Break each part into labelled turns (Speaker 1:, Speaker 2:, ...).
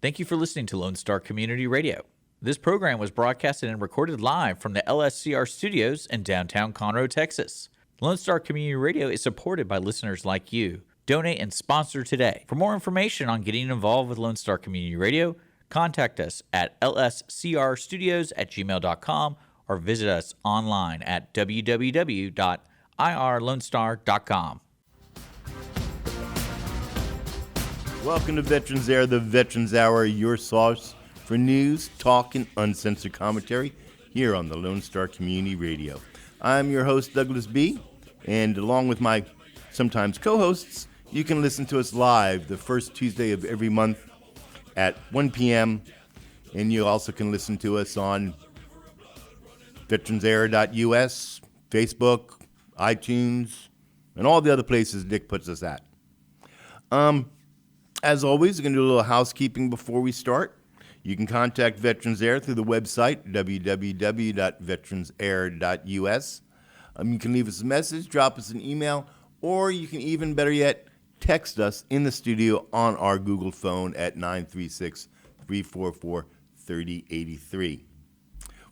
Speaker 1: Thank you for listening to Lone Star Community Radio. This program was broadcasted and recorded live from the LSCR studios in downtown Conroe, Texas. Lone Star Community Radio is supported by listeners like you. Donate and sponsor today. For more information on getting involved with Lone Star Community Radio, contact us at lscrstudios@gmail.com or visit us online at www.irlonestar.com.
Speaker 2: Welcome to Veterans Air, the Veterans Hour, your source for news, talk, and uncensored commentary here on the Lone Star Community Radio. I'm your host, Douglas B., and along with my sometimes co-hosts, you can listen to us live the first Tuesday of every month at 1 p.m., and you also can listen to us on veteransair.us, Facebook, iTunes, and all the other places Dick puts us at. As always, we're going to do a little housekeeping before we start. You can contact Veterans Air through the website, www.veteransair.us. You can leave us a message, drop us an email, or you can even, better yet, text us in the studio on our Google phone at 936-344-3083.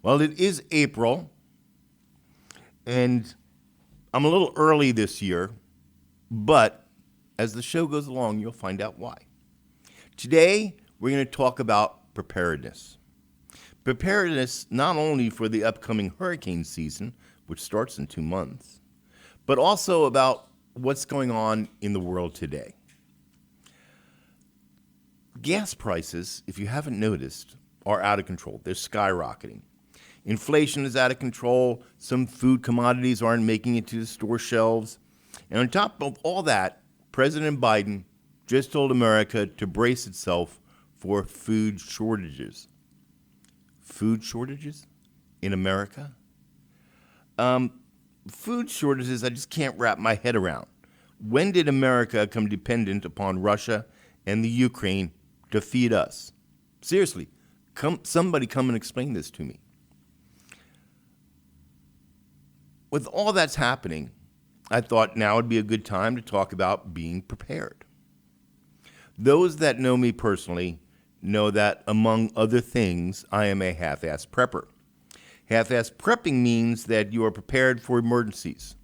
Speaker 2: Well, it is April, and I'm a little early this year, but as the show goes along, you'll find out why. Today, we're going to talk about preparedness. Preparedness not only for the upcoming hurricane season, which starts in 2 months, but also about what's going on in the world today. Gas prices, if you haven't noticed, are out of control. They're skyrocketing. Inflation is out of control. Some food commodities aren't making it to the store shelves. And on top of all that, President Biden just told America to brace itself for food shortages. Food shortages in America? Food shortages I just can't wrap my head around. When did America become dependent upon Russia and the Ukraine to feed us? Seriously, somebody come and explain this to me. With all that's happening, I thought now would be a good time to talk about being prepared. Those that know me personally know that, among other things, I am a half-ass prepper. Half-ass prepping means that you are prepared for emergencies,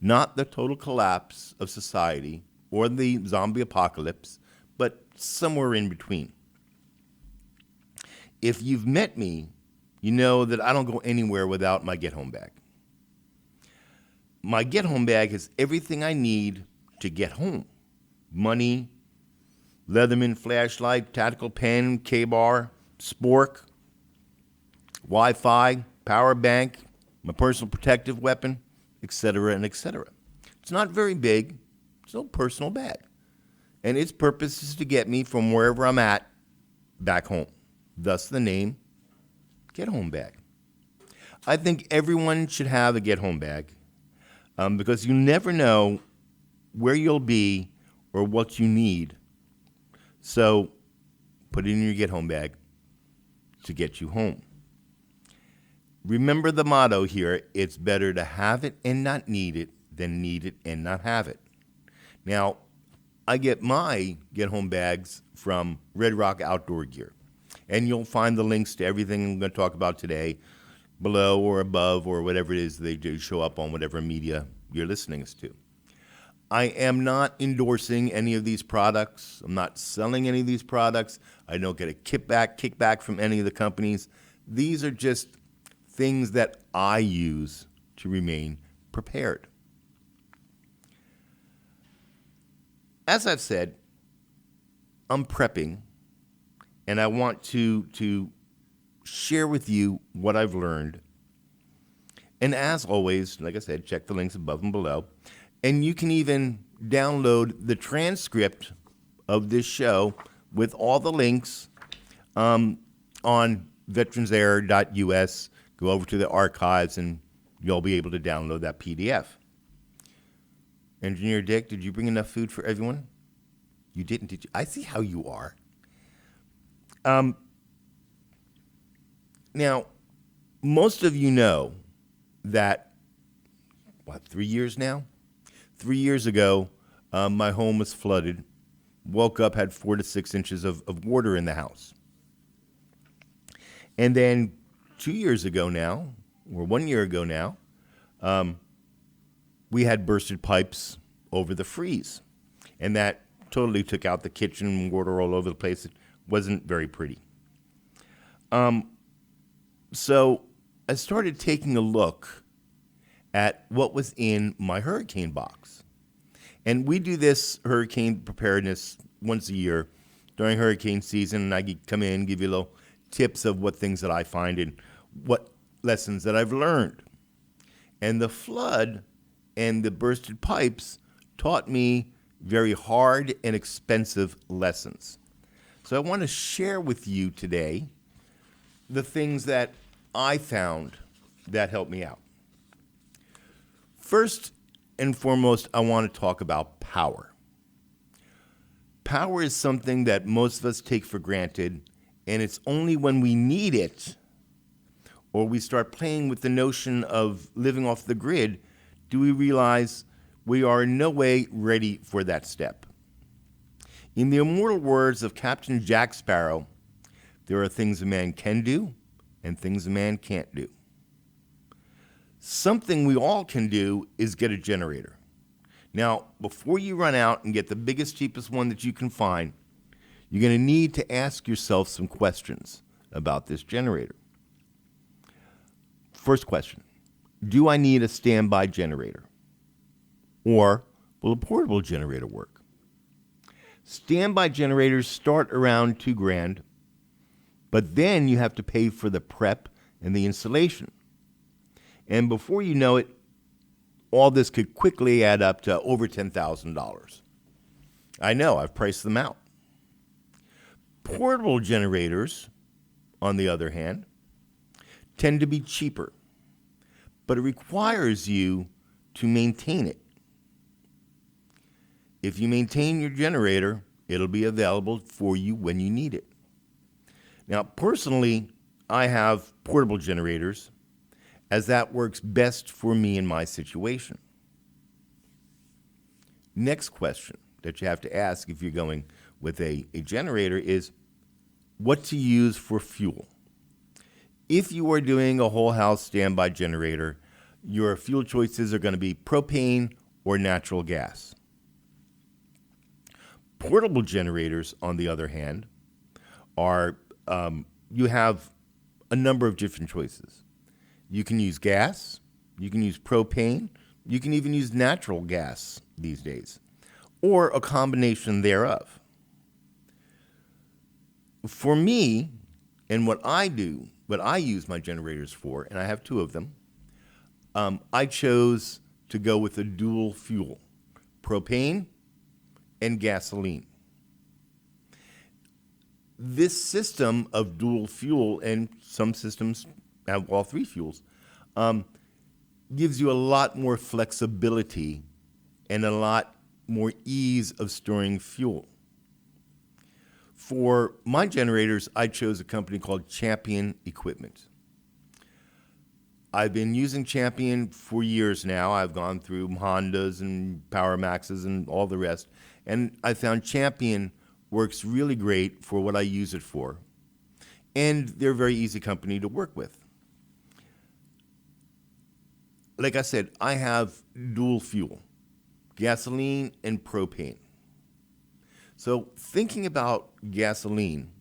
Speaker 2: not the total collapse of society or the zombie apocalypse, but somewhere in between. If you've met me, you know that I don't go anywhere without my get-home bag. My get-home bag has everything I need to get home. Money, Leatherman flashlight, tactical pen, K-bar, spork, Wi-Fi, power bank, my personal protective weapon, etc., and etc. It's not very big. It's no personal bag. And its purpose is to get me from wherever I'm at back home. Thus the name, get-home bag. I think everyone should have a get-home bag. Because you never know where you'll be or what you need. So put it in your get-home bag to get you home. Remember the motto here, it's better to have it and not need it than need it and not have it. Now, I get my get-home bags from Red Rock Outdoor Gear. And you'll find the links to everything I'm going to talk about today below or above or whatever it is they do show up on whatever media you're listening to. I am not endorsing any of these products. I'm not selling any of these products. I don't get a kickback from any of the companies. These are just things that I use to remain prepared. As I've said, I'm prepping, and I want to share with you what I've learned. And as always, like I said, check the links above and below. And you can even download the transcript of this show with all the links on veteransair.us. Go over to the archives and you'll be able to download that PDF. Engineer Dick, did you bring enough food for everyone? You didn't, did you? I see how you are. Now, most of you know that, 3 years now? 3 years ago, my home was flooded woke up, had 4 to 6 inches of water in the house. And then 2 years ago now, or 1 year ago now, we had bursted pipes over the freeze. And that totally took out the kitchen, water all over the place. It wasn't very pretty. So I started taking a look at what was in my hurricane box. And we do this hurricane preparedness once a year during hurricane season, and I come in, give you little tips of what things that I find and what lessons that I've learned. And the flood and the bursted pipes taught me very hard and expensive lessons. So I want to share with you today the things that I found that helped me out. First and foremost, I want to talk about power. Power is something that most of us take for granted, and it's only when we need it or we start playing with the notion of living off the grid do we realize we are in no way ready for that step. In the immortal words of Captain Jack Sparrow, there are things a man can do and things a man can't do. Something we all can do is get a generator. Now, before you run out and get the biggest, cheapest one that you can find, you're going to need to ask yourself some questions about this generator. First question, do I need a standby generator? Or will a portable generator work? Standby generators start around $2,000, but then you have to pay for the prep and the installation. And before you know it, all this could quickly add up to over $10,000. I know, I've priced them out. Portable generators, on the other hand, tend to be cheaper, but it requires you to maintain it. If you maintain your generator, it'll be available for you when you need it. Now, personally, I have portable generators as that works best for me in my situation. Next question that you have to ask if you're going with a generator is what to use for fuel. If you are doing a whole house standby generator, your fuel choices are going to be propane or natural gas. Portable generators, on the other hand, are you have a number of different choices. You can use gas, you can use propane, you can even use natural gas these days, or a combination thereof. For me, and what I do, what I use my generators for, and I have 2 of them, I chose to go with a dual fuel, propane and gasoline. This system of dual fuel, and some systems have all 3 fuels, gives you a lot more flexibility and a lot more ease of storing fuel. For my generators, I chose a company called Champion Equipment. I've been using Champion for years now. I've gone through Hondas and Power Maxes and all the rest, and I found Champion works really great for what I use it for, and they're a very easy company to work with. Like I said, I have dual fuel, gasoline and propane. So thinking about gasoline,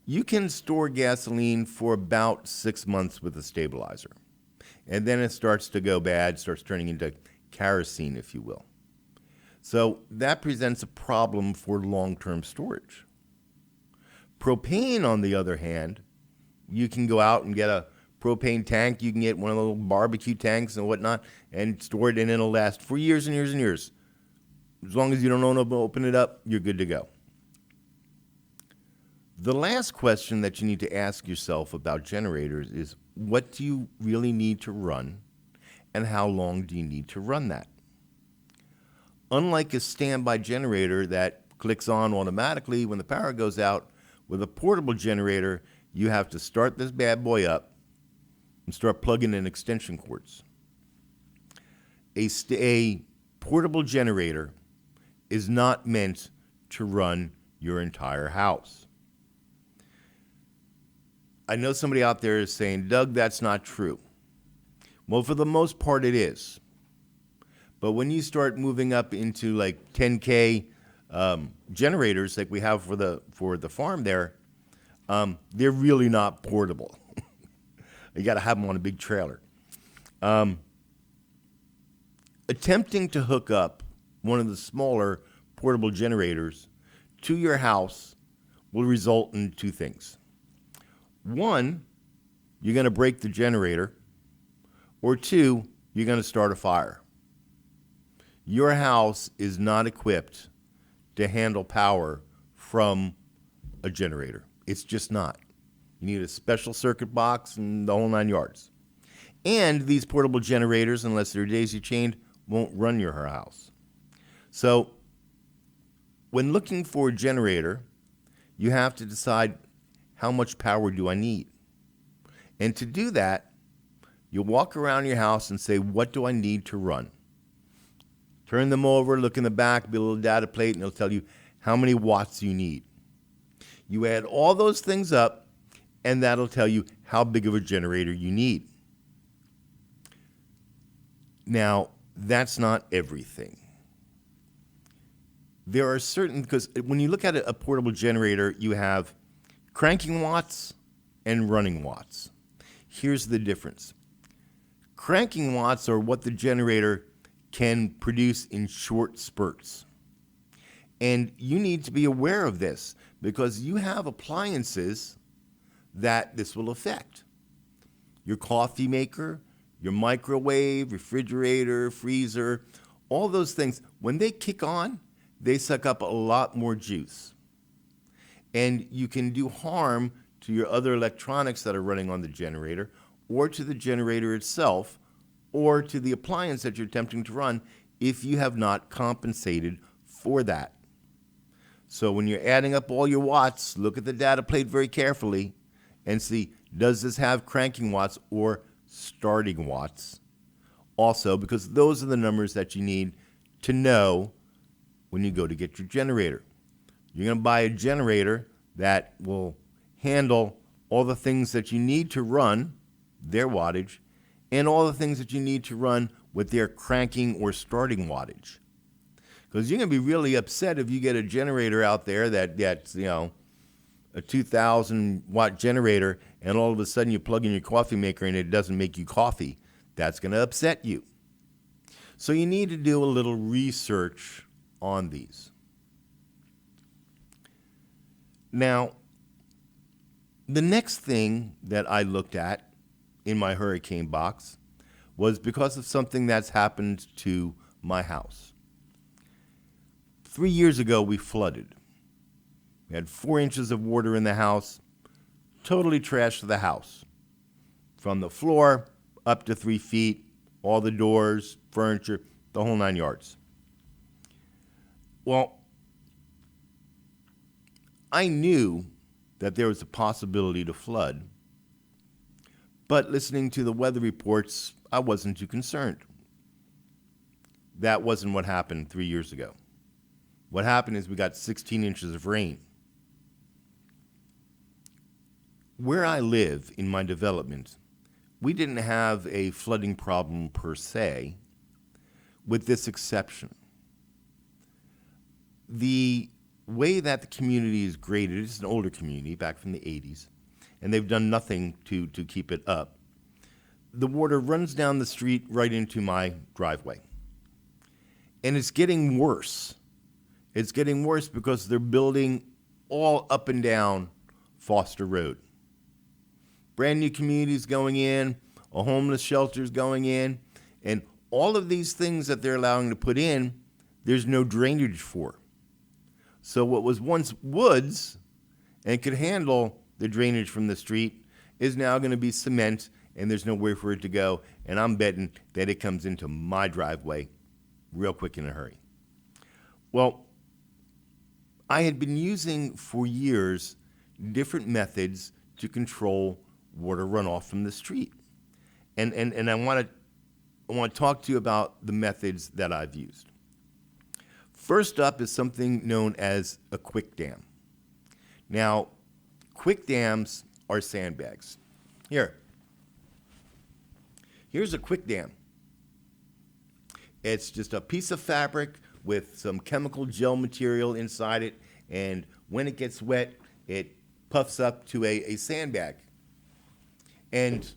Speaker 2: you can store gasoline for about 6 months with a stabilizer. And then it starts to go bad, starts turning into kerosene, if you will. So that presents a problem for long-term storage. Propane, on the other hand, you can go out and get a propane tank. You can get one of the little barbecue tanks and whatnot and store it, and it'll last for years and years and years. As long as you don't open it up, you're good to go. The last question that you need to ask yourself about generators is, what do you really need to run, and how long do you need to run that? Unlike a standby generator that clicks on automatically when the power goes out, with a portable generator, you have to start this bad boy up and start plugging in extension cords. A portable generator is not meant to run your entire house. I know somebody out there is saying, Doug, that's not true. Well, for the most part, it is. But when you start moving up into like 10K generators like we have for the farm there, they're really not portable. You got to have them on a big trailer. Attempting to hook up one of the smaller portable generators to your house will result in two things. One, you're going to break the generator, or two, you're going to start a fire. Your house is not equipped to handle power from a generator. It's just not. You need a special circuit box and the whole 9 yards. And these portable generators, unless they're daisy chained, won't run your house. So when looking for a generator, you have to decide, how much power do I need? And to do that, you walk around your house and say, what do I need to run? Turn them over, look in the back, be a little data plate, and it'll tell you how many watts you need. You add all those things up, and that'll tell you how big of a generator you need. Now, that's not everything. There are certain, because when you look at a portable generator, you have cranking watts and running watts. Here's the difference. Cranking watts are what the generator can produce in short spurts. And you need to be aware of this because you have appliances that this will affect. Your coffee maker, your microwave, refrigerator, freezer, all those things, when they kick on, they suck up a lot more juice. And you can do harm to your other electronics that are running on the generator, or to the generator itself, or to the appliance that you're attempting to run if you have not compensated for that. So when you're adding up all your watts, look at the data plate very carefully and see, does this have cranking watts or starting watts? Also, because those are the numbers that you need to know when you go to get your generator. You're going to buy a generator that will handle all the things that you need to run, their wattage, and all the things that you need to run with their cranking or starting wattage. Because you're going to be really upset if you get a generator out there that's, a 2,000 watt generator, and all of a sudden you plug in your coffee maker and it doesn't make you coffee. That's going to upset you. So you need to do a little research on these. Now, the next thing that I looked at in my hurricane box was because of something that's happened to my house. 3 years ago, we flooded. We had 4 inches of water in the house, totally trashed the house. From the floor up to 3 feet, all the doors, furniture, the whole 9 yards. Well, I knew that there was a possibility to flood, but listening to the weather reports, I wasn't too concerned. That wasn't what happened 3 years ago. What happened is we got 16 inches of rain. Where I live in my development, we didn't have a flooding problem per se, with this exception. The way that the community is graded, it's an older community back from the 80s, and they've done nothing to keep it up. The water runs down the street right into my driveway. And it's getting worse. It's getting worse because they're building all up and down Foster Road. Brand new communities going in, a homeless shelter's going in, and all of these things that they're allowing to put in, there's no drainage for. So what was once woods and could handle the drainage from the street is now going to be cement, and there's nowhere for it to go, and I'm betting that it comes into my driveway real quick in a hurry. Well, I had been using for years different methods to control water runoff from the street. And I want to talk to you about the methods that I've used. First up is something known as a quick dam. Now, quick dams are sandbags. Here's a quick dam. It's just a piece of fabric with some chemical gel material inside it, and when it gets wet, it puffs up to a sandbag. And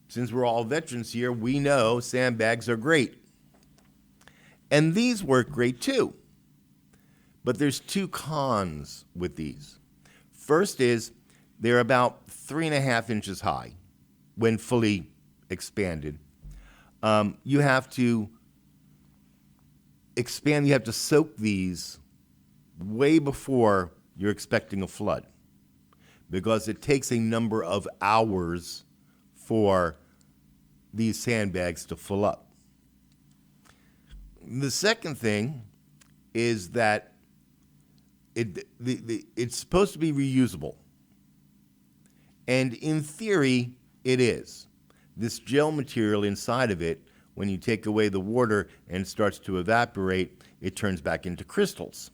Speaker 2: since we're all veterans here, we know sandbags are great. And these work great too. But there's two cons with these. First is they're about 3.5 inches high when fully expanded. You have to expand, you have to soak these way before you're expecting a flood, because it takes a number of hours for these sandbags to fill up. The second thing is that it's supposed to be reusable. And in theory, it is. This gel material inside of it, when you take away the water and it starts to evaporate, it turns back into crystals.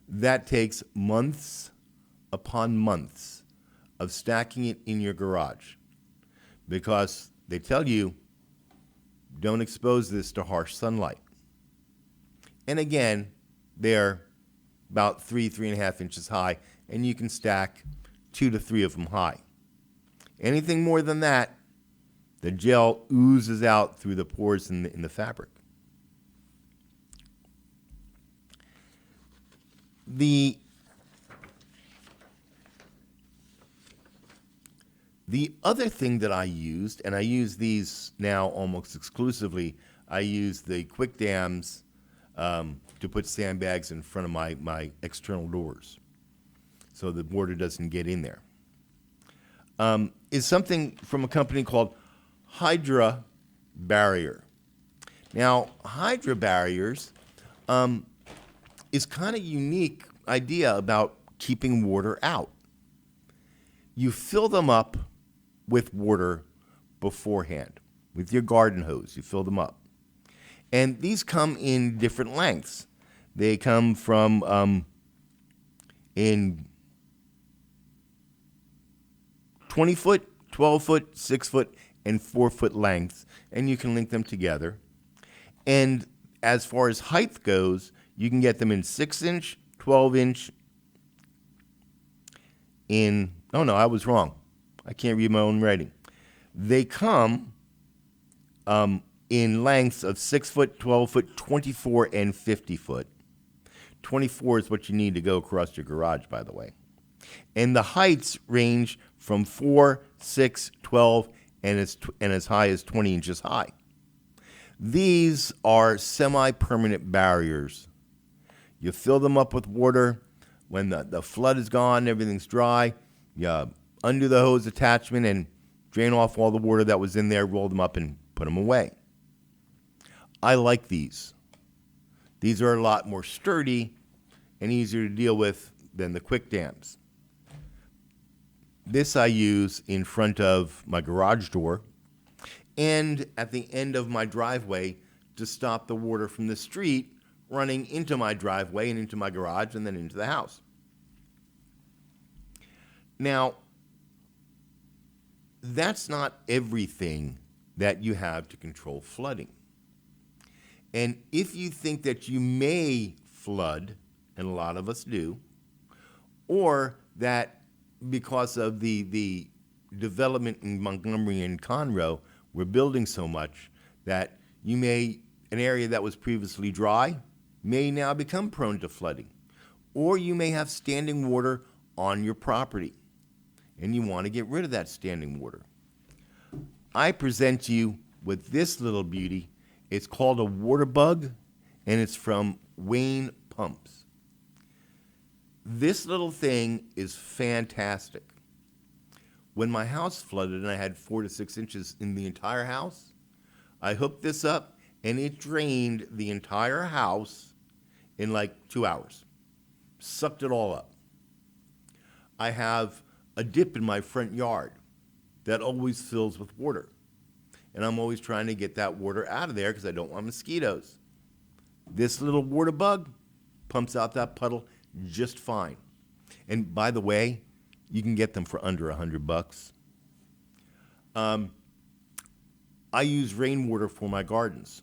Speaker 2: That takes months upon months of stacking it in your garage, because they tell you, don't expose this to harsh sunlight. And again, they're about 3.5 inches high, and you can stack 2 to 3 of them high. Anything more than that, the gel oozes out through the pores in the fabric. The other thing that I used, and I use these now almost exclusively, I use the quick dams to put sandbags in front of my external doors so the water doesn't get in there. Is something from a company called Hydra Barrier. Now, Hydra Barriers is kind of unique idea about keeping water out. You fill them up with water beforehand. With your garden hose, you fill them up. And these come in different lengths. They come from in 20-foot, 12-foot, 6-foot, and 4-foot lengths, and you can link them together. And as far as height goes, you can get them in 6-inch, 12-inch, I was wrong. I can't read my own writing. They come in lengths of 6-foot, 12-foot, 24, and 50-foot. 24 is what you need to go across your garage, by the way. And the heights range from 4, 6, 12, and as high as 20 inches high. These are semi-permanent barriers. You fill them up with water. When the flood is gone, everything's dry, you undo the hose attachment and drain off all the water that was in there, roll them up, and put them away. I like these. These are a lot more sturdy and easier to deal with than the quick dams. This I use in front of my garage door and at the end of my driveway to stop the water from the street running into my driveway and into my garage and then into the house. Now, that's not everything that you have to control flooding. And if you think that you may flood, and a lot of us do, or that because of the development in Montgomery and Conroe, we're building so much that an area that was previously dry may now become prone to flooding. Or you may have standing water on your property, and you want to get rid of that standing water. I present you with this little beauty. It's called a water bug, and it's from Wayne Pumps. This little thing is fantastic. When my house flooded and I had 4 to 6 inches in the entire house, I hooked this up and it drained the entire house in like 2 hours. Sucked it all up. I have a dip in my front yard that always fills with water. And I'm always trying to get that water out of there because I don't want mosquitoes. This little water bug pumps out that puddle just fine. And by the way, you can get them for under $100. I use rainwater for my gardens.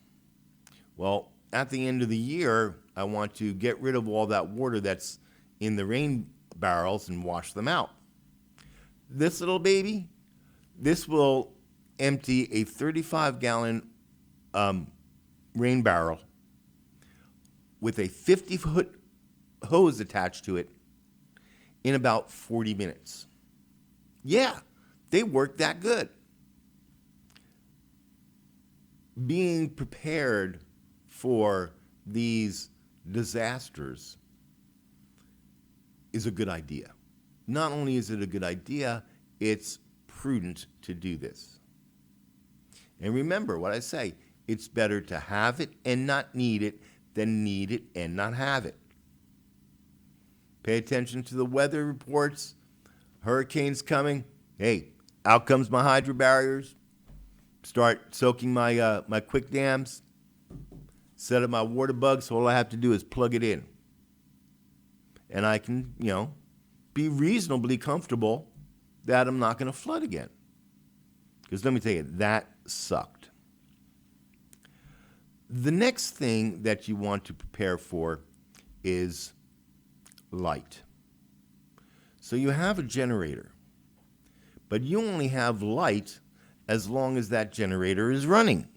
Speaker 2: Well, at the end of the year, I want to get rid of all that water that's in the rain barrels and wash them out. This little baby, this will empty a 35-gallon rain barrel with a 50-foot hose attached to it in about 40 minutes. Yeah, they work that good. Being prepared for these disasters is a good idea. Not only is it a good idea, it's prudent to do this. And remember what I say, it's better to have it and not need it than need it and not have it. Pay attention to the weather reports. Hurricanes coming. Hey, out comes my hydro barriers. Start soaking my my quick dams. Set up my water bug, so all I have to do is plug it in. And I can, be reasonably comfortable that I'm not going to flood again. Because let me tell you, that sucked. The next thing that you want to prepare for is light. So you have a generator, but you only have light as long as that generator is running.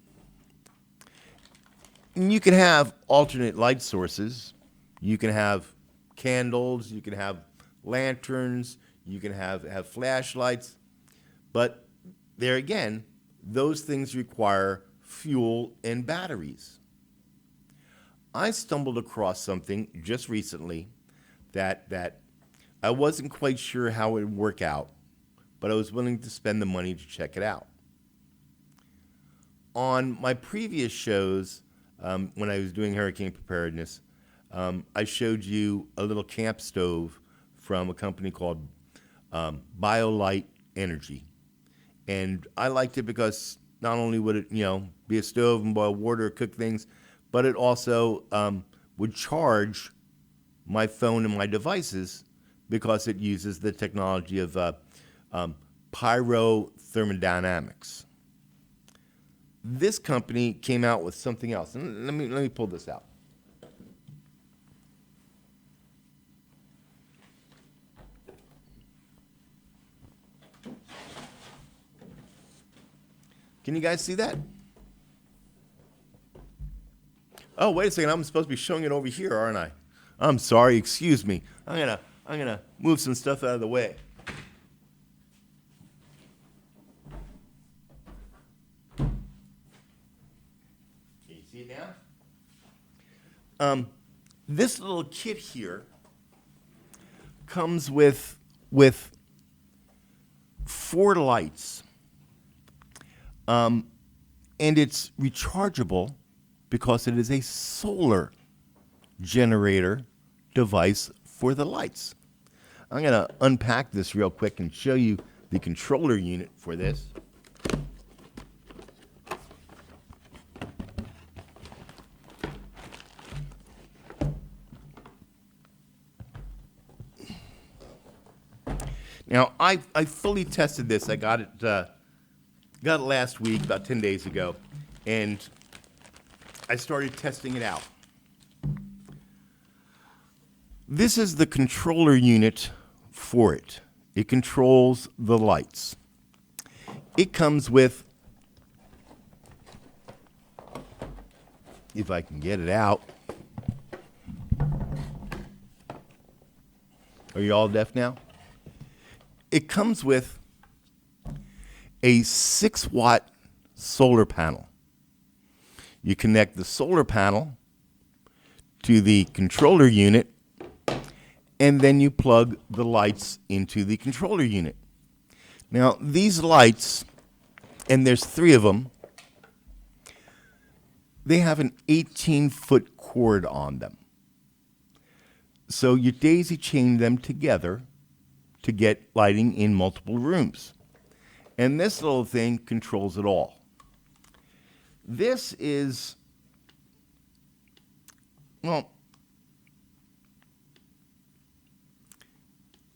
Speaker 2: And you can have alternate light sources. You can have candles, you can have lanterns, you can have flashlights. But there again, those things require fuel and batteries. I stumbled across something just recently that I wasn't quite sure how it would work out, but I was willing to spend the money to check it out. On my previous shows, when I was doing hurricane preparedness, I showed you a little camp stove from a company called BioLite Energy. And I liked it because not only would it, be a stove and boil water or cook things, but it also would charge my phone and my devices because it uses the technology of pyrothermodynamics. This company came out with something else. And let me pull this out. Can you guys see that? Oh, wait a second. I'm supposed to be showing it over here, aren't I? I'm sorry. Excuse me. I'm gonna move some stuff out of the way. Can you see it now? This little kit here comes with 4 lights. And it's rechargeable because it is a solar generator device for the lights. I'm going to unpack this real quick and show you the controller unit for this. Now, I fully tested this. I got it last week, about 10 days ago, and I started testing it out. This is the controller unit for it. It controls the lights. It comes with, if I can get it out. Are you all deaf now? It comes with a 6-watt solar panel. You connect the solar panel to the controller unit, and then you plug the lights into the controller unit. Now, these lights, and there's 3 of them, they have an 18-foot cord on them. So you daisy chain them together to get lighting in multiple rooms. And this little thing controls it all. This is Well,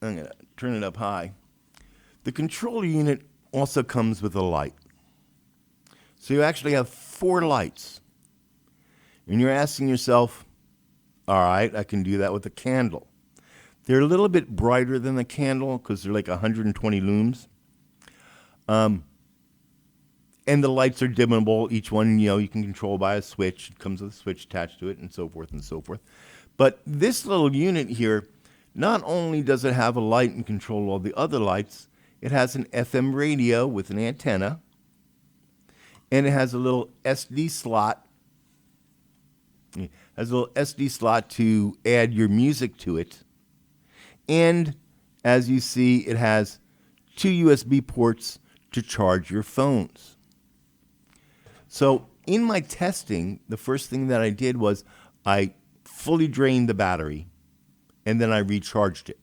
Speaker 2: I'm going to turn it up high. The controller unit also comes with a light. So you actually have 4 lights. And you're asking yourself, all right, I can do that with a candle. They're a little bit brighter than the candle because they're like 120 looms. And the lights are dimmable. Each one, you can control by a switch. It comes with a switch attached to it and so forth and so forth. But this little unit here, not only does it have a light and control all the other lights, it has an FM radio with an antenna. And it has a little SD slot. It has a little SD slot to add your music to it. And as you see, it has 2 USB ports to charge your phones. So in my testing, the first thing that I did was I fully drained the battery and then I recharged it.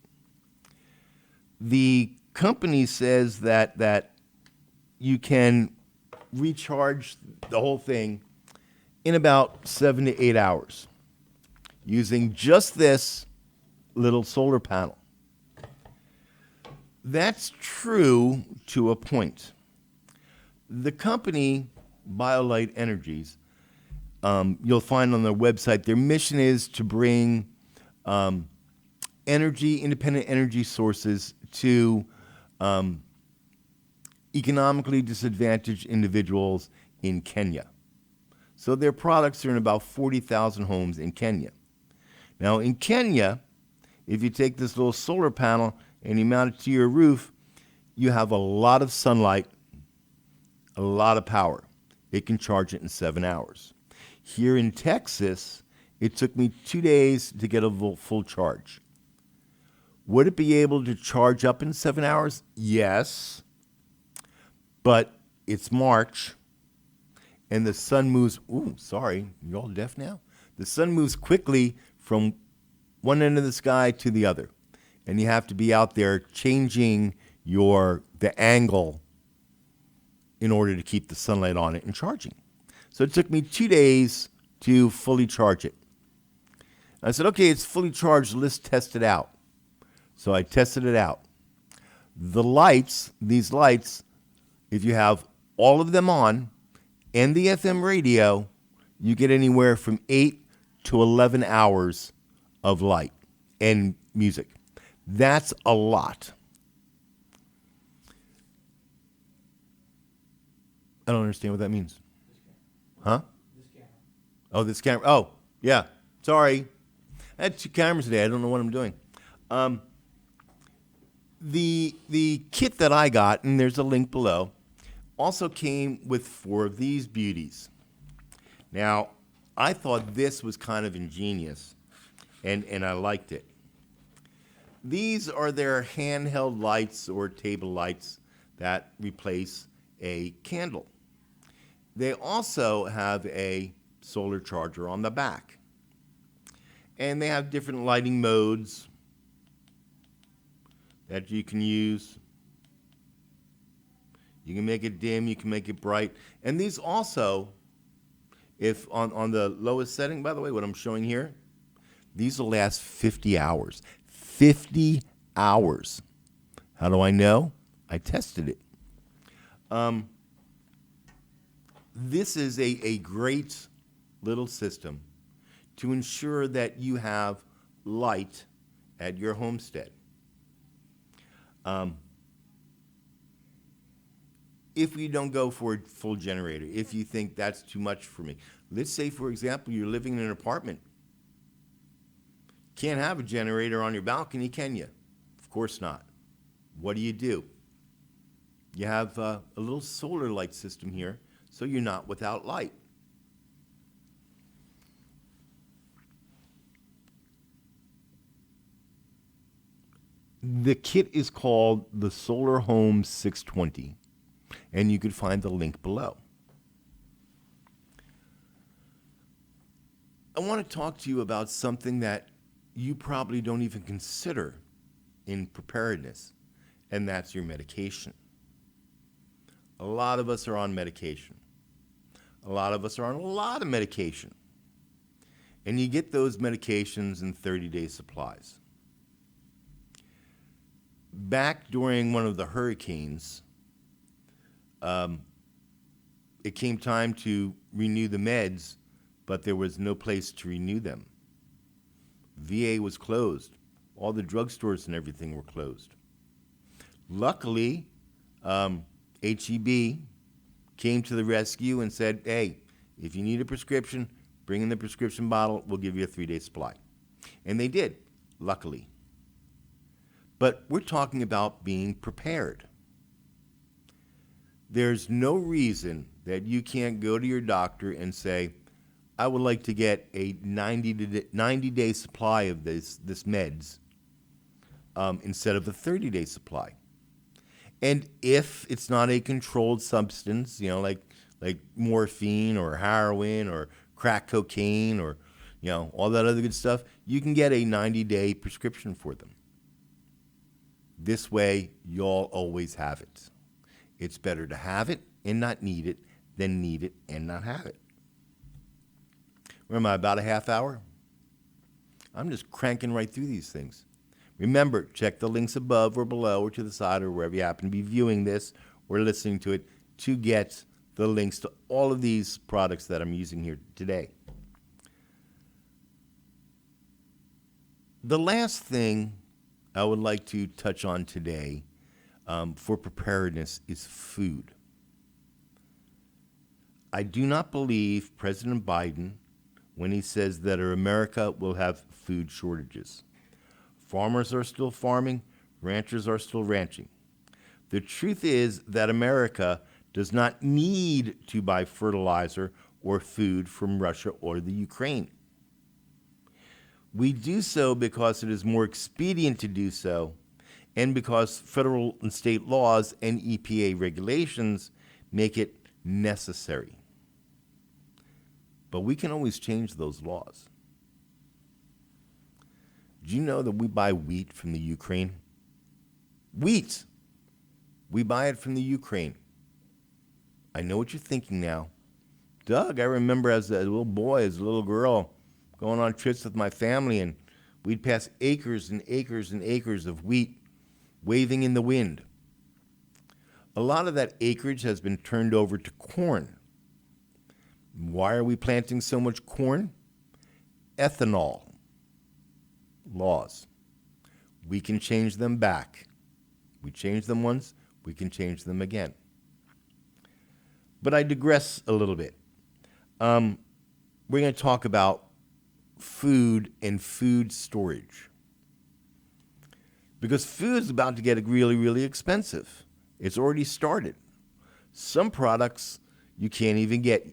Speaker 2: The company says that you can recharge the whole thing in about 7 to 8 hours using just this little solar panel. That's true to a point. The company, BioLight Energies, you'll find on their website, their mission is to bring independent energy sources to economically disadvantaged individuals in Kenya. So their products are in about 40,000 homes in Kenya. Now in Kenya, if you take this little solar panel and you mount it to your roof, you have a lot of sunlight, a lot of power. It can charge it in 7 hours. Here in Texas, it took me 2 days to get a full charge. Would it be able to charge up in 7 hours? Yes. But it's March, and the sun moves, sorry, you all deaf now? The sun moves quickly from one end of the sky to the other. And you have to be out there changing the angle in order to keep the sunlight on it and charging. So it took me 2 days to fully charge it. I said, okay, it's fully charged, let's test it out. So I tested it out. These lights, if you have all of them on and the FM radio, you get anywhere from 8 to 11 hours of light and music. That's a lot. I don't understand what that means. Huh? This camera. Oh, this camera. Oh, yeah. Sorry. I had 2 cameras today. I don't know what I'm doing. The kit that I got, and there's a link below, also came with 4 of these beauties. Now, I thought this was kind of ingenious, and I liked it. These are their handheld lights or table lights that replace a candle. They also have a solar charger on the back. And they have different lighting modes that you can use. You can make it dim, you can make it bright. And these also, if on the lowest setting, by the way, what I'm showing here, these will last 50 hours. 50 hours. How do I know? I tested it. This is a great little system to ensure that you have light at your homestead. If you don't go for a full generator, if you think that's too much for me. Let's say, for example, you're living in an apartment. Can't have a generator on your balcony, can you? Of course not. What do? You have a little solar light system here, so you're not without light. The kit is called the Solar Home 620, and you can find the link below. I want to talk to you about something that you probably don't even consider in preparedness, and that's your medication. A lot of us are on medication. A lot of us are on a lot of medication. And you get those medications in 30-day supplies. Back during one of the hurricanes, it came time to renew the meds, but there was no place to renew them. VA was closed. All the drugstores and everything were closed. Luckily, HEB came to the rescue and said, hey, if you need a prescription, bring in the prescription bottle, we'll give you a 3-day supply. And they did, luckily. But we're talking about being prepared. There's no reason that you can't go to your doctor and say, I would like to get a 90-day supply of this meds instead of a 30-day supply. And if it's not a controlled substance, like morphine or heroin or crack cocaine or all that other good stuff, you can get a 90-day prescription for them. This way, you'll always have it. It's better to have it and not need it than need it and not have it. Where am I, about a half hour? I'm just cranking right through these things. Remember, check the links above or below or to the side or wherever you happen to be viewing this or listening to it to get the links to all of these products that I'm using here today. The last thing I would like to touch on today for preparedness is food. I do not believe President Biden when he says that America will have food shortages. Farmers are still farming, ranchers are still ranching. The truth is that America does not need to buy fertilizer or food from Russia or the Ukraine. We do so because it is more expedient to do so, and because federal and state laws and EPA regulations make it necessary. But we can always change those laws. Do you know that we buy wheat from the Ukraine? Wheat! We buy it from the Ukraine. I know what you're thinking now. Doug, I remember as a little boy, as a little girl, going on trips with my family, and we'd pass acres and acres and acres of wheat waving in the wind. A lot of that acreage has been turned over to corn. Why are we planting so much corn? Ethanol laws. We can change them back. We changed them once, we can change them again. But I digress a little bit. We're going to talk about food and food storage. Because food is about to get really, really expensive. It's already started. Some products you can't even get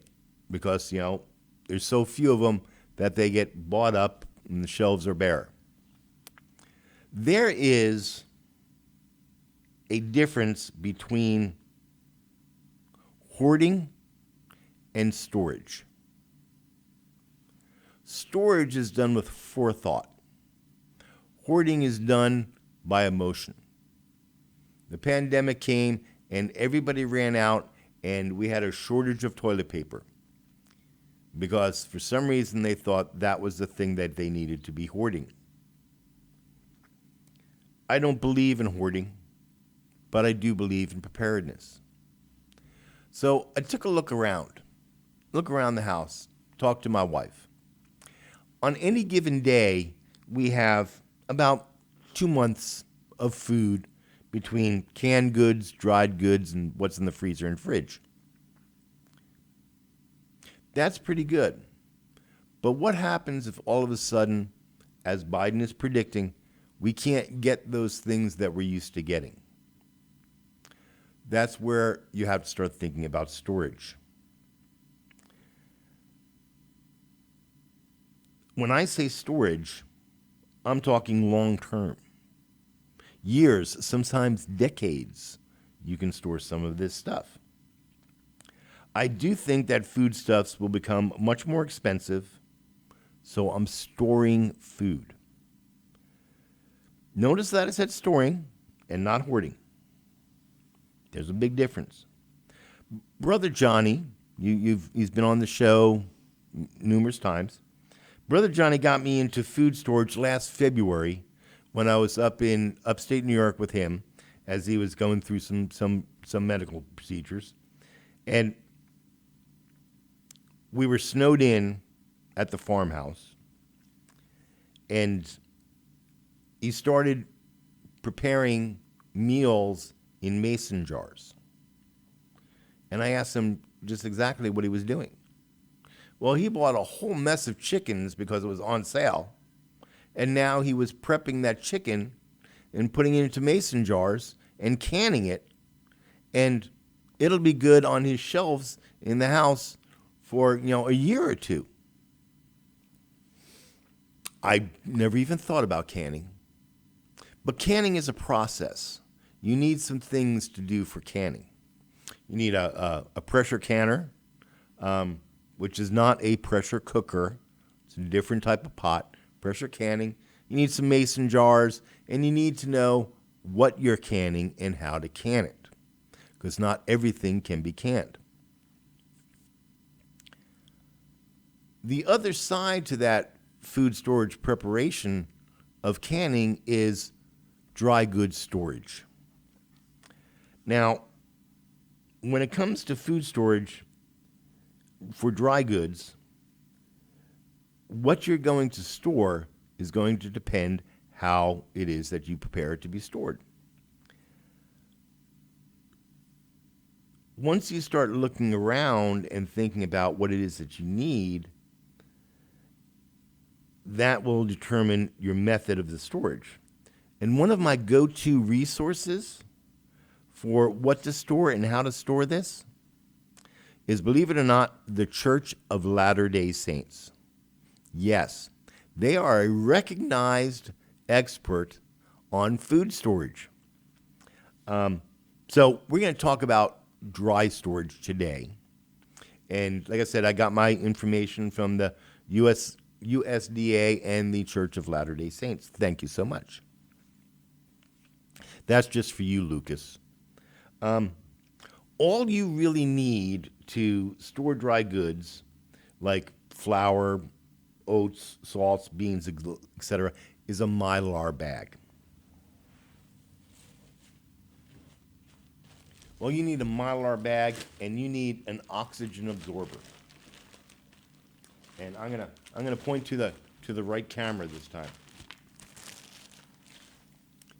Speaker 2: because, there's so few of them that they get bought up and the shelves are bare. There is a difference between hoarding and storage. Storage is done with forethought. Hoarding is done by emotion. The pandemic came and everybody ran out and we had a shortage of toilet paper because for some reason they thought that was the thing that they needed to be hoarding. I don't believe in hoarding, but I do believe in preparedness. So I took a look around the house, talked to my wife. On any given day, we have about 2 months of food between canned goods, dried goods, and what's in the freezer and fridge. That's pretty good. But what happens if all of a sudden, as Biden is predicting, we can't get those things that we're used to getting? That's where you have to start thinking about storage. When I say storage, I'm talking long term. Years, sometimes decades, you can store some of this stuff. I do think that foodstuffs will become much more expensive, so I'm storing food. Notice that I said storing and not hoarding. There's a big difference. Brother Johnny, he's been on the show numerous times. Brother Johnny got me into food storage last February when I was up in upstate New York with him as he was going through some medical procedures. And we were snowed in at the farmhouse. And he started preparing meals in mason jars. And I asked him just exactly what he was doing. Well, he bought a whole mess of chickens because it was on sale. And now he was prepping that chicken and putting it into mason jars and canning it. And it'll be good on his shelves in the house for, a year or two. I never even thought about canning. But canning is a process. You need some things to do for canning. You need a pressure canner, which is not a pressure cooker. It's a different type of pot. Pressure canning. You need some mason jars, and you need to know what you're canning and how to can it, because not everything can be canned. The other side to that food storage preparation of canning is dry goods storage. Now, when it comes to food storage for dry goods, what you're going to store is going to depend how it is that you prepare it to be stored. Once you start looking around and thinking about what it is that you need, that will determine your method of the storage. And one of my go-to resources for what to store and how to store this is, believe it or not, the Church of Latter-day Saints. Yes, they are a recognized expert on food storage. So we're going to talk about dry storage today. And like I said, I got my information from the USDA and the Church of Latter-day Saints. Thank you so much. That's just for you, Lucas. All you really need to store dry goods like flour, oats, salts, beans, etc., is a Mylar bag. Well, you need a Mylar bag and you need an oxygen absorber. And I'm gonna point to the right camera this time.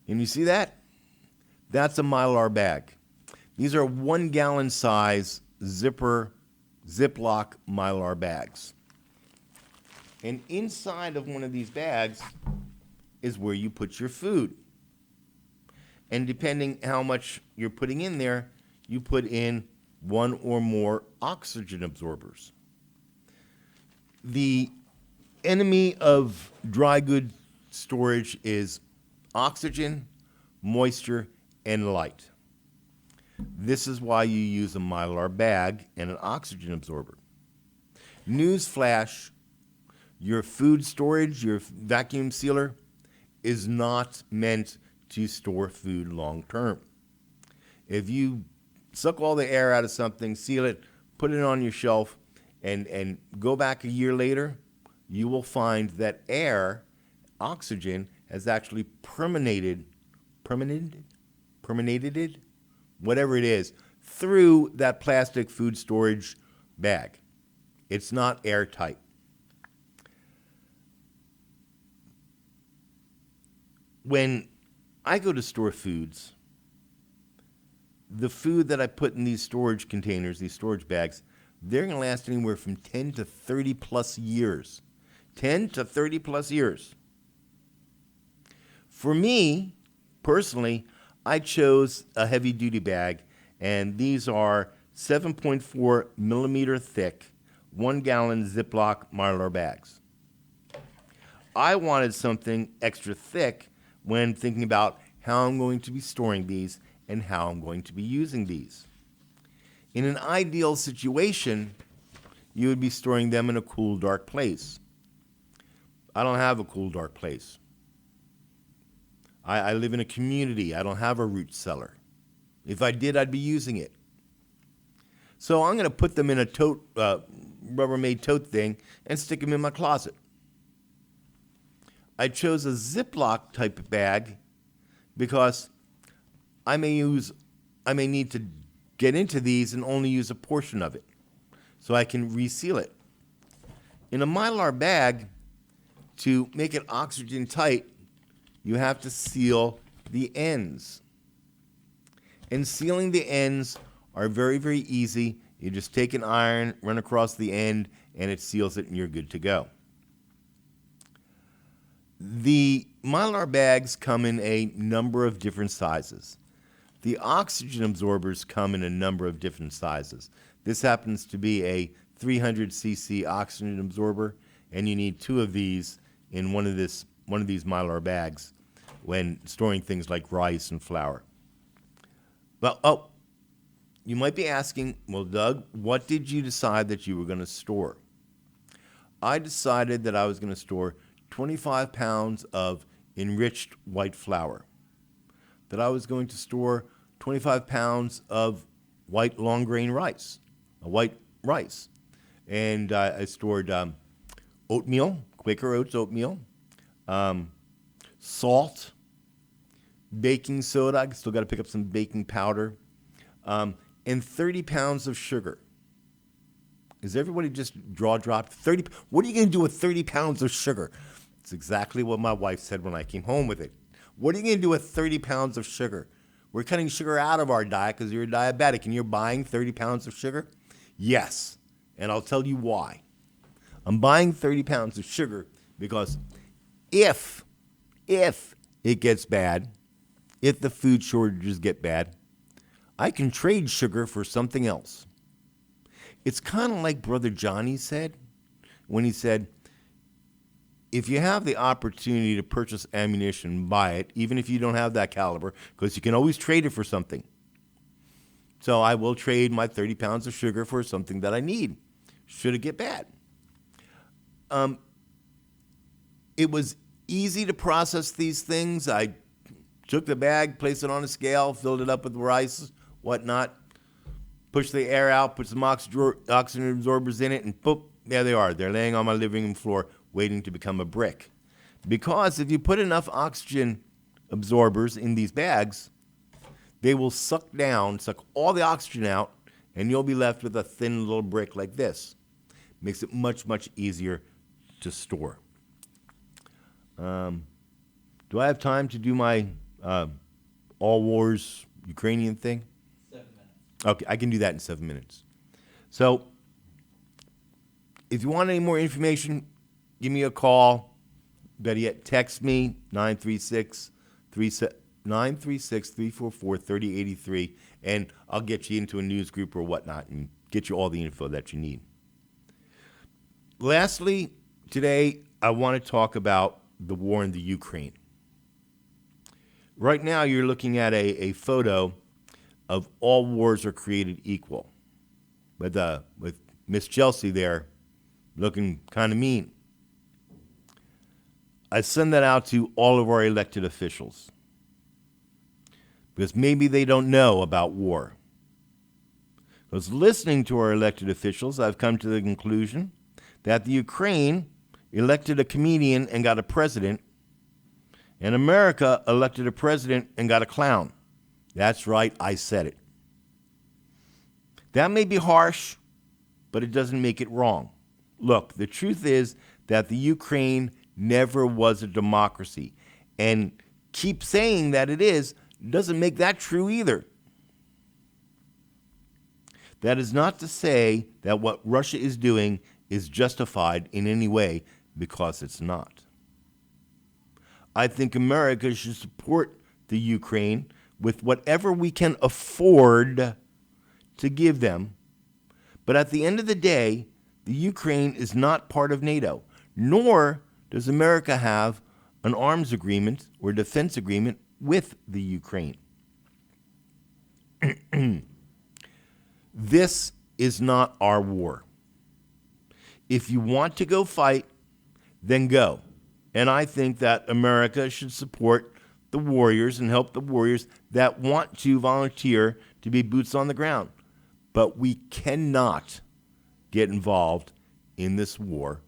Speaker 2: And you see that? That's a Mylar bag. These are 1 gallon size Ziploc Mylar bags. And inside of one of these bags is where you put your food. And depending how much you're putting in there, you put in 1 or more oxygen absorbers. The enemy of dry goods storage is oxygen, moisture, and light. This is why you use a Mylar bag and an oxygen absorber. Newsflash, your food storage, your vacuum sealer, is not meant to store food long term. If you suck all the air out of something, seal it, put it on your shelf, and go back a year later, you will find that air, oxygen, has actually permeated, whatever it is, through that plastic food storage bag. It's not airtight. When I go to store foods, the food that I put in these storage containers, these storage bags, they're going to last anywhere from 10 to 30 plus years. 10 to 30 plus years. For me, personally, I chose a heavy-duty bag, and these are 7.4 millimeter thick, 1 gallon Ziploc Mylar bags. I wanted something extra thick when thinking about how I'm going to be storing these and how I'm going to be using these. In an ideal situation, you would be storing them in a cool, dark place. I don't have a cool, dark place. I live in a community. I don't have a root cellar. If I did, I'd be using it. So I'm going to put them in a tote, Rubbermaid tote thing and stick them in my closet. I chose a Ziploc type bag because I may need to get into these and only use a portion of it, so I can reseal it. In a Mylar bag, to make it oxygen tight, you have to seal the ends. And sealing the ends are very, very easy. You just take an iron, run across the end, and it seals it, and you're good to go. The Mylar bags come in a number of different sizes. The oxygen absorbers come in a number of different sizes. This happens to be a 300 cc oxygen absorber, and you need 2 of these in one of these Mylar bags when storing things like rice and flour. Well, you might be asking, well, Doug, what did you decide that you were going to store? I decided that I was going to store 25 pounds of enriched white flour, that I was going to store 25 pounds of white long grain rice, white rice. And I stored oatmeal, Quaker Oats oatmeal, salt, baking soda. I still got to pick up some baking powder, and 30 pounds of sugar. Is everybody just dropped 30? What are you going to do with 30 pounds of sugar? It's exactly what my wife said when I came home with it. What are you going to do with 30 pounds of sugar? We're cutting sugar out of our diet because you're diabetic and you're buying 30 pounds of sugar? Yes, and I'll tell you why. I'm buying 30 pounds of sugar because if it gets bad, if the food shortages get bad, I can trade sugar for something else. It's kind of like Brother Johnny said when he said, if you have the opportunity to purchase ammunition, buy it, even if you don't have that caliber, because you can always trade it for something. So I will trade my 30 pounds of sugar for something that I need, should it get bad. It was easy to process these things. I took the bag, placed it on a scale, filled it up with rice, whatnot, pushed the air out, put some oxygen absorbers in it, and boop, there they are. They're laying on my living room floor waiting to become a brick. Because if you put enough oxygen absorbers in these bags, they will suck all the oxygen out, and you'll be left with a thin little brick like this. Makes it much, much easier to store. Do I have time to do my All Wars Ukrainian thing?
Speaker 1: 7 minutes.
Speaker 2: Okay, I can do that in 7 minutes. So, if you want any more information, give me a call. Better yet, text me, 936-344-3083, and I'll get you into a news group or whatnot and get you all the info that you need. Lastly, today, I want to talk about the war in the Ukraine. Right now, you're looking at a photo of all wars are created equal, with Miss Chelsea there looking kind of mean. I send that out to all of our elected officials because maybe they don't know about war. Because listening to our elected officials, I've come to the conclusion that the Ukraine elected a comedian and got a president, and America elected a president and got a clown. That's right, I said it. That may be harsh, but it doesn't make it wrong. Look, the truth is that the Ukraine never was a democracy, and keep saying that it is doesn't make that true either. That is not to say that what Russia is doing is justified in any way, because it's not. I think America should support the Ukraine with whatever we can afford to give them. But at the end of the day, the Ukraine is not part of NATO, nor does America have an arms agreement or defense agreement with the Ukraine. This is not our war. If you want to go fight, then go. And I think that America should support the warriors and help the warriors that want to volunteer to be boots on the ground. But we cannot get involved in this war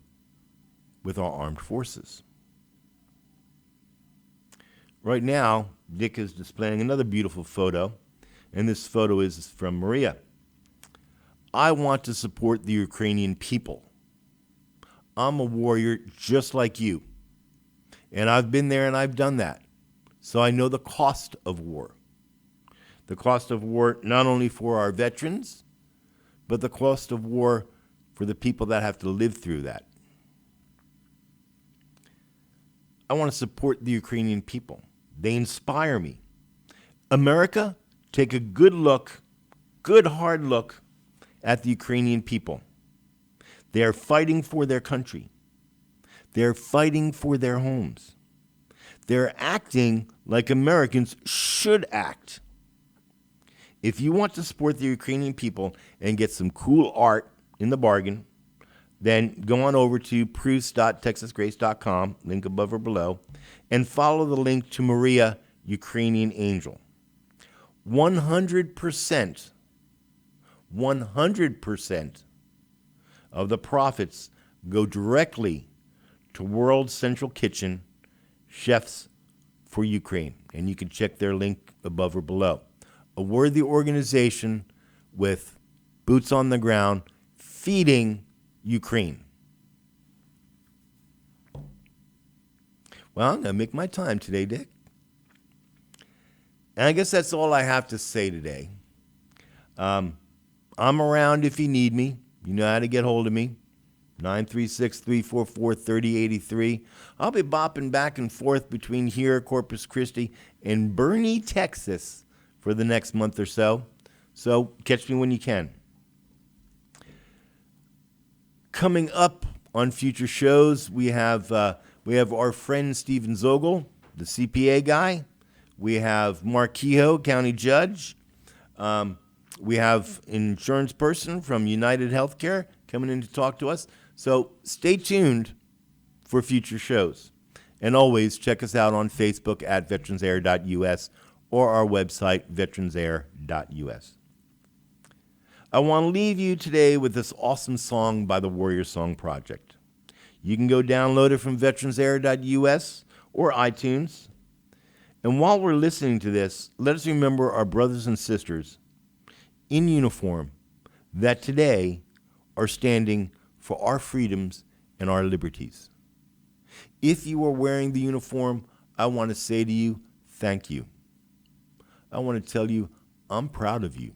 Speaker 2: with our armed forces. Right now, Dick is displaying another beautiful photo, and this photo is from Maria. I want to support the Ukrainian people. I'm a warrior just like you, and I've been there and I've done that, so I know the cost of war. The cost of war not only for our veterans, but the cost of war for the people that have to live through that. I want to support the Ukrainian people. They inspire me. America, take a good hard look at the Ukrainian people. They are fighting for their country. They're fighting for their homes. They're acting like Americans should act. If you want to support the Ukrainian people and get some cool art in the bargain, then go on over to proust.texasgrace.com, link above or below, and follow the link to Maria, Ukrainian Angel. 100% of the profits go directly to World Central Kitchen Chefs for Ukraine. And you can check their link above or below. A worthy organization with boots on the ground feeding Ukraine. Well, I'm going to make my time today, Dick. And I guess that's all I have to say today. I'm around if you need me. You know how to get hold of me. 936-344-3083. I'll be bopping back and forth between here, Corpus Christi, and Boerne, Texas for the next month or so. So catch me when you can. Coming up on future shows, we have our friend Steven Zogel, the CPA guy. We have Mark Kehoe, county judge. We have an insurance person from United Healthcare coming in to talk to us. So stay tuned for future shows. And always check us out on Facebook at veteransair.us or our website, veteransair.us. I want to leave you today with this awesome song by the Warrior Song Project. You can go download it from veteransair.us or iTunes. And while we're listening to this, let us remember our brothers and sisters in uniform that today are standing for our freedoms and our liberties. If you are wearing the uniform, I want to say to you, thank you. I want to tell you, I'm proud of you.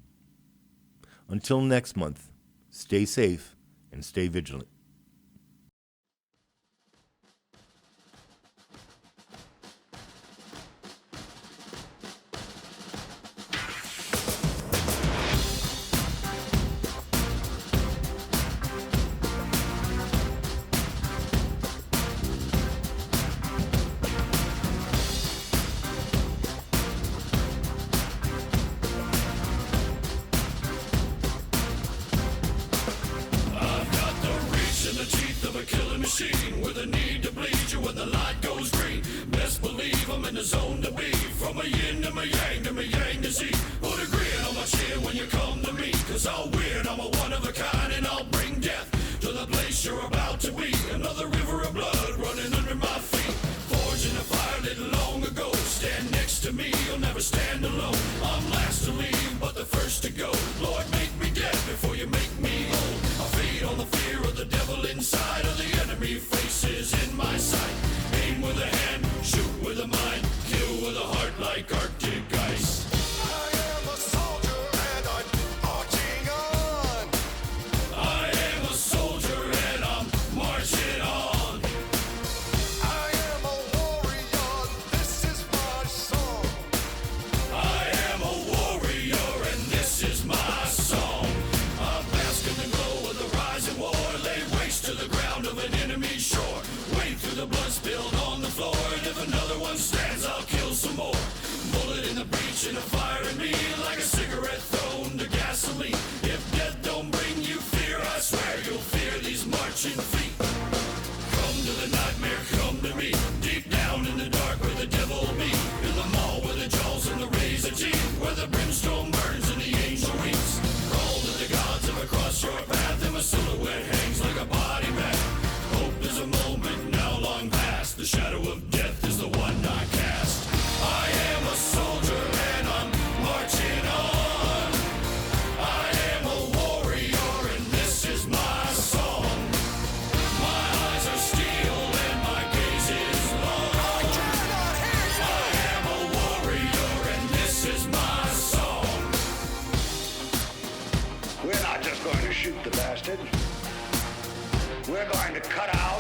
Speaker 2: Until next month, stay safe and stay vigilant.
Speaker 3: With a need to bleed you when the light goes green. Best believe I'm in the zone to be. From a yin to my yang to my yang to Z. Put a grin on my chin when you come to me. Cause I'll win, I'm a one of a kind. And I'll bring death to the place you're about to be. Another river of blood running under my feet. Forged in a fire lit long ago. Stand next to me, you'll never stand alone. I'm last to leave, but the first to go. Lord, make me dead before you make me whole. I feed on the fear of the devil inside of the enemy faces in my sight. Aim with a hand, shoot with a mind, kill with a heart like Arctic ice.
Speaker 4: I am a soldier and I'm marching on.
Speaker 3: I am a soldier and I'm marching on.
Speaker 4: I am a warrior, this is my song.
Speaker 3: I am a warrior and this is my
Speaker 5: shoot the bastard. We're going to cut out